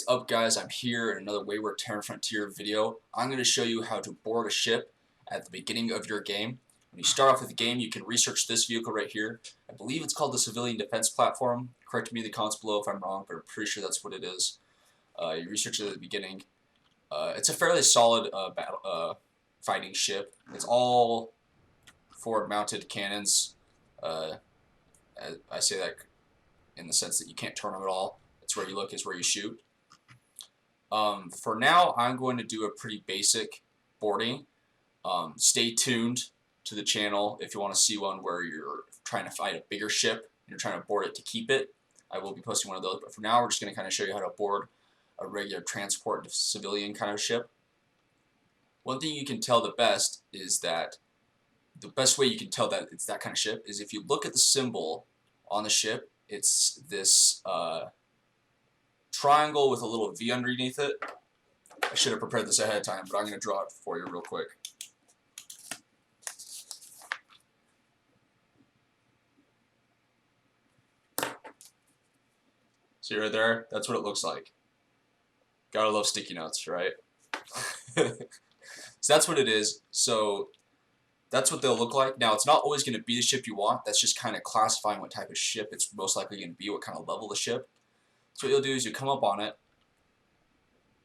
What's up, guys? I'm here in another Wayward Terran Frontier video. I'm going to show you how to board a ship at the beginning of your game. When you start off with the game, you can research this vehicle right here. I believe it's called the Civilian Defense Platform. Correct me in the comments below if I'm wrong, but I'm pretty sure that's what it is. You research it at the beginning. It's a fairly solid fighting ship. It's all forward-mounted cannons. I say that in the sense that you can't turn them at all. It's where you look is where you shoot. For now, I'm going to do a pretty basic boarding. Stay tuned to the channel if you want to see one where you're trying to fight a bigger ship and you're trying to board it to keep it. I will be posting one of those, but for now we're just going to kind of show you how to board a regular transport civilian kind of ship. One thing you can tell the best way you can tell that it's that kind of ship is if you look at the symbol on the ship. It's this triangle with a little V underneath it. I should have prepared this ahead of time, but I'm going to draw it for you real quick. See right there? That's what it looks like. Gotta love sticky notes, right? So that's what it is. So that's what they'll look like. Now, it's not always going to be the ship you want. That's just kind of classifying what type of ship it's most likely going to be, what kind of level of the ship. So what you'll do is you come up on it,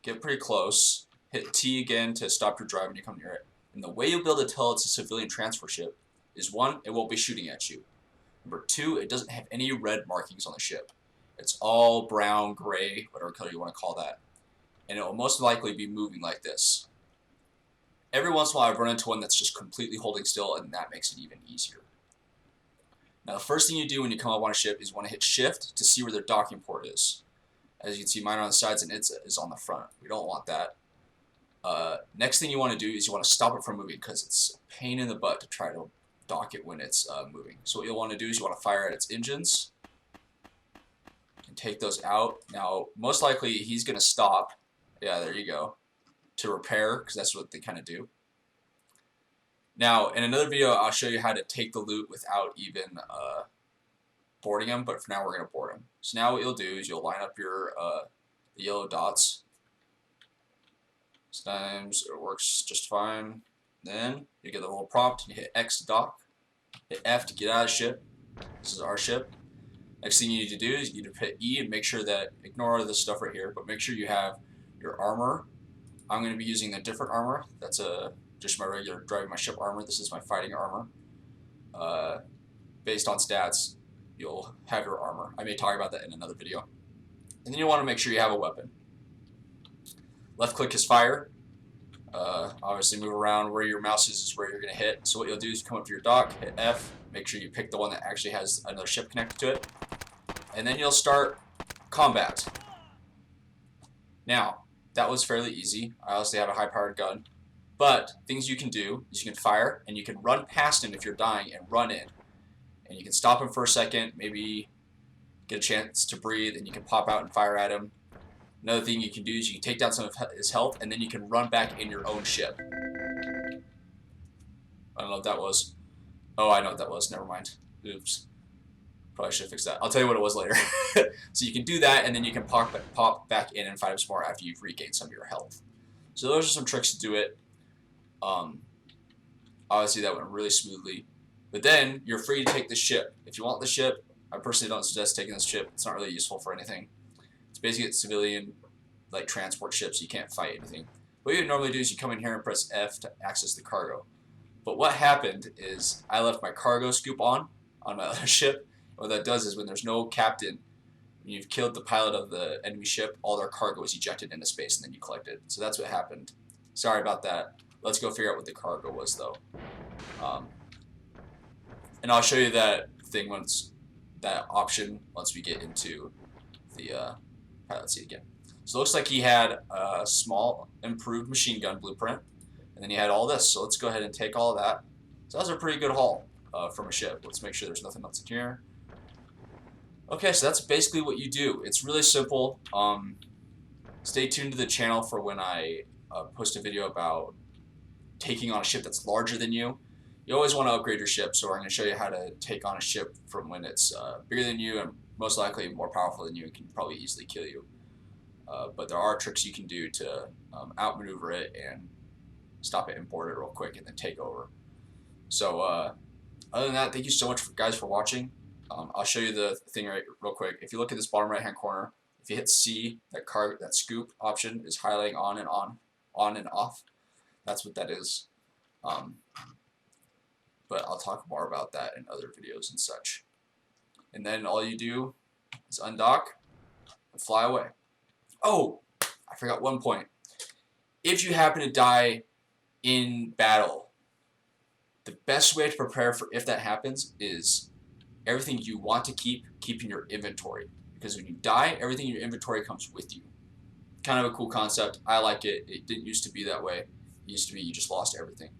get pretty close, hit T again to stop your drive when you come near it. And the way you'll be able to tell it's a civilian transfer ship is, one, it won't be shooting at you. Number two, it doesn't have any red markings on the ship. It's all brown, gray, whatever color you want to call that. And it will most likely be moving like this. Every once in a while I've run into one that's just completely holding still, and that makes it even easier. Now the first thing you do when you come up on a ship is you want to hit shift to see where their docking port is. As you can see, mine are on the sides and its is on the front. We don't want that. Next thing you want to do is you want to stop it from moving because it's a pain in the butt to try to dock it when it's moving. So what you'll want to do is you want to fire at its engines and take those out. Now most likely he's going to stop. Yeah, there you go. To repair, because that's what they kind of do. Now, in another video, I'll show you how to take the loot without even boarding them, but for now, we're going to board them. So now what you'll do is you'll line up your the yellow dots. Sometimes it works just fine. Then you get the little prompt, you hit X to dock, hit F to get out of the ship. This is our ship. Next thing you need to do is you need to hit E and make sure that, ignore this stuff right here, but make sure you have your armor. I'm going to be using a different armor. That's just my regular driving my ship armor. This is my fighting armor. Based on stats, you'll have your armor. I may talk about that in another video. And then you want to make sure you have a weapon. Left click is fire. Obviously move around where your mouse is where you're going to hit. So what you'll do is come up to your dock, hit F, make sure you pick the one that actually has another ship connected to it. And then you'll start combat. Now, that was fairly easy. I obviously have a high-powered gun. But things you can do is you can fire, and you can run past him if you're dying and run in. And you can stop him for a second, maybe get a chance to breathe, and you can pop out and fire at him. Another thing you can do is you can take down some of his health, and then you can run back in your own ship. I don't know what that was. Oh, I know what that was. Never mind. Oops. Probably should fix that. I'll tell you what it was later. So you can do that, and then you can pop back in and fight him some more after you've regained some of your health. So those are some tricks to do it. Obviously that went really smoothly. But then you're free to take the ship. If you want the ship, I personally don't suggest taking this ship. It's not really useful for anything. It's basically a civilian like transport ship, so you can't fight anything. What you normally do is you come in here and press F to access the cargo. But what happened is I left my cargo scoop on my other ship. What that does is when there's no captain, when you've killed the pilot of the enemy ship, all their cargo is ejected into space and then you collect it. So that's what happened. Sorry about that. Let's go figure out what the cargo was though. And I'll show you that thing that option once we get into the pilot seat again. So it looks like he had a small improved machine gun blueprint, and then he had all this. So let's go ahead and take all of that. So that was a pretty good haul from a ship. Let's make sure there's nothing else in here. Okay, so that's basically what you do. It's really simple. Stay tuned to the channel for when I post a video about taking on a ship that's larger than you. You always want to upgrade your ship, so I'm going to show you how to take on a ship from when it's bigger than you and most likely more powerful than you and can probably easily kill you. but there are tricks you can do to outmaneuver it and stop it and board it real quick and then take over. So other than that, thank you so much guys for watching. I'll show you the thing real quick. If you look at this bottom right hand corner, if you hit C, that scoop option is highlighting on and off. That's what that is. But I'll talk more about that in other videos and such. And then all you do is undock and fly away. Oh, I forgot one point. If you happen to die in battle, the best way to prepare for if that happens is everything you want to keep in your inventory. Because when you die, everything in your inventory comes with you. Kind of a cool concept. I like it. It didn't used to be that way. It used to be you just lost everything.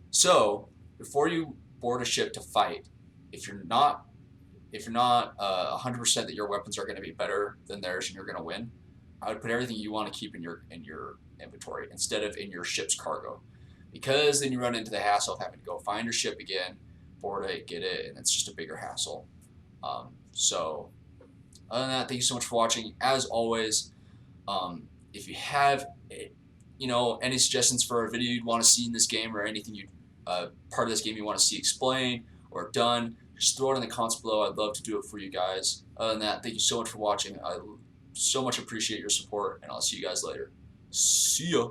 So before you board a ship to fight, if you're not 100% that your weapons are going to be better than theirs and you're going to win, I would put everything you want to keep in your inventory instead of in your ship's cargo, because then you run into the hassle of having to go find your ship again, board it, get it, and it's just a bigger hassle. So other than that, thank you so much for watching. As always, if you have any suggestions for a video you'd want to see in this game, or anything part of this game you want to see explained or done, just throw it in the comments below. I'd love to do it for you guys. Other than that, thank you so much for watching. I so much appreciate your support, and I'll see you guys later. See ya.